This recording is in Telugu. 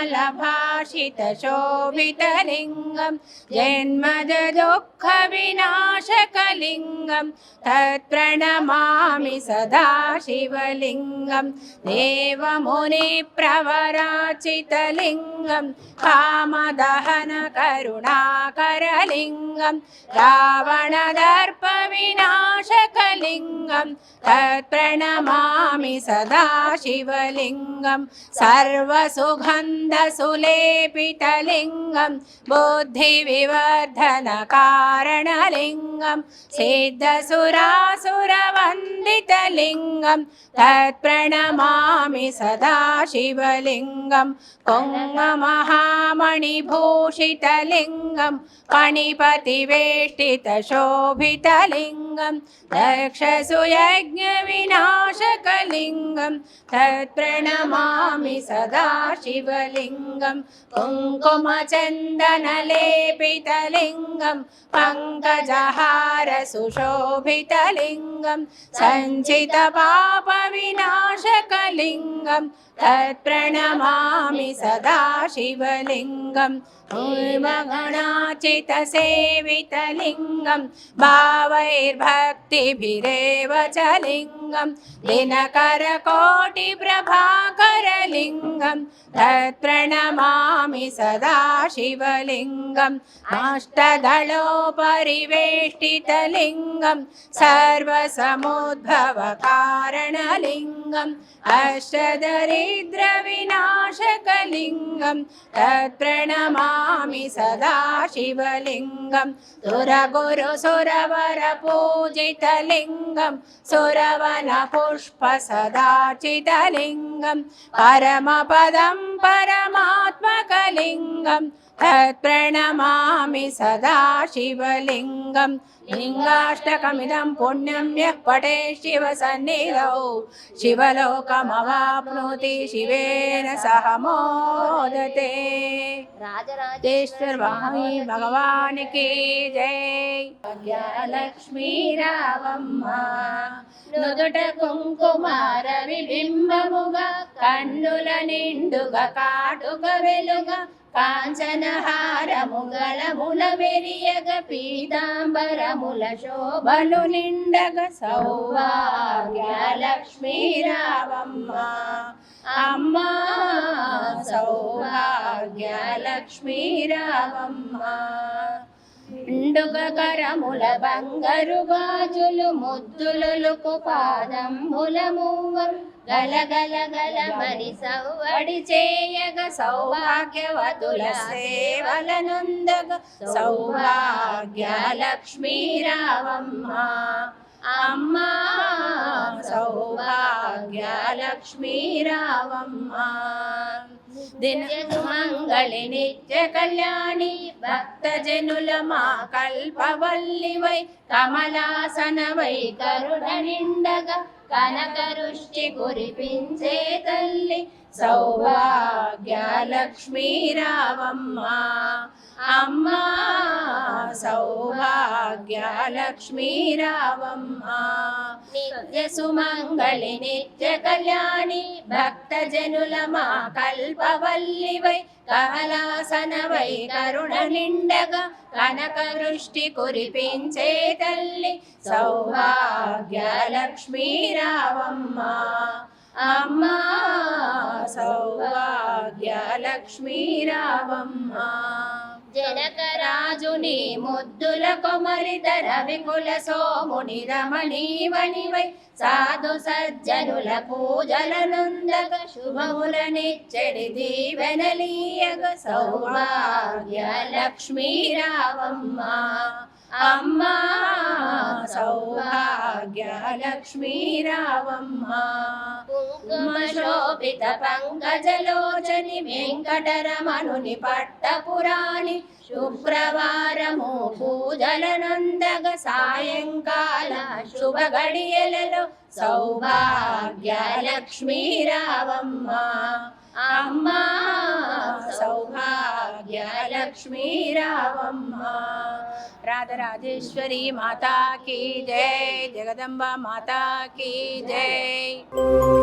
कमलभाषितशोभितलिङ्गं जन्मजदुःखविनाशकलिङ्गं तत्प्रणमामि सदा शिवलिङ्गं देवमुनिप्रवराचितलिङ्गं कामदहनकरुणाकरलिङ्गं रावणदर्पविनाशकलिङ्गं तत्प्रणमामि सदा शिवलिङ्गं सर्वसुगन्धसुलेपितलिङ्गं बुद्धिविवर्धनकारणलिङ्गं सिद्धसुरासुरवन्दितलिङ्गं तत्प्रणमामि सदा शिवलिङ्गं पुङ्गमहामणिभूषितलिङ्गं पणिपतिवेष्टितशोभितलिङ्गं दक्षसुयज्ञविनाशकलिङ्गं तत्प्रणमामि सदा शिवलिङ्गं कुङ्कुमचन्दनलेपितलिङ्गं पङ्कजहारसुशोभितलिङ्गं सञ्चितपापविनाशकलिङ्गं तत्प्रणमामि सदा शिवलिङ्गं गणाचितसेवितलिङ्गं भावैर्भक्तिभिरेव च लिङ्गं दिनकरकोटिप्रभाकरलिङ्गं तत्प्रणमामि सदा शिवलिङ्गम् अष्टदलोपरिवेष्टितलिङ्गं सर्वसमुद्भवकारणलिङ्गम् अष्टदरिद्रविनाशकलिङ्गं तत्प्रणमामि सदा शिवलिङ्गं सुरगुरुसुरवरपूजितलिङ्गं सुरवनपुष्पसदाचितलिङ्गं परमपदं परमात्मकलिङ्गं तत्प्रणमामि सदा शिवलिङ्गं लिङ्गाष्टकमिदं पुण्यं यः पठे शिवसन्निधौ शिवलोकमवाप्नोति शिवेन सह मोदते। राजराजेश्वर स्वामी भगवान की जय। भाग्यलक्ष्मी रावम्म నుదుట కుంకుమార విబింబముగ కన్నుల నిండుగ కాటుక వెలుగ కాంచనహారముగళముల మెరియగ పీతాంబరముల శోభలు నిండగ సౌభాగ్యలక్ష్మీ రావమ్మ అమ్మా సౌభాగ్యలక్ష్మీ రావమ్మ నిండుగ కరముల బంగారు గాజులు ముద్దులకు పాదంబుల మూవం గలగల గలమని సవ్వడి చేయగ సౌభాగ్యవతుల సేవలనుందగ సౌభాగ్యలక్ష్మీ రావమ్మ అమ్మా సౌభాగ్యలక్ష్మీ రావమ్మ దినమంగళి నిత్య కళ్యాణి భక్తజనుల మా కల్పవల్లివై కమలాసనవై కరుణ నిండగా కనకరుష్టి కురిపించే తల్లి సౌభాగ్యలక్ష్మీ రావమ్మ అమ్మా సౌభాగ్యలక్ష్మీ రావమ్మ నిత్య సుమంగళి నిత్య కళ్యాణి భక్తజనుల మా కల్పవల్లివై కమలాసనవై కరుణ నిండగా కనకవృష్టి కురిపించే తల్లి సౌభాగ్యలక్ష్మీ రావమ్మ అమ్మా సౌభాగ్యలక్ష్మీ రావమ్మ జనకరాజుని ముద్దుల కొమరిధర వికుల సోముని రమణీవనివై సాధు సజ్జనుల పూజలనుందగ శుభములనిచ్చెడి దీవెనలీయగ సౌభాగ్యలక్ష్మీ రావమ్మ అమ్మా సౌభాగ్యలక్ష్మీ రావమ్మ కుంకుమ శోభిత పంకజలోచని వెంకటరమణుని పట్టపురాణి శుక్రవారము పూజలనందగ సాయంకాల శుభ గడియలలో సౌభాగ్యలక్ష్మీ రావమ్మ అమ్మా సౌభాగ్యలక్ష్మీ రావమ్మ రాధరాజేశ్వరి మాతా కీ జై, జగదంబ మాతా కీ జై।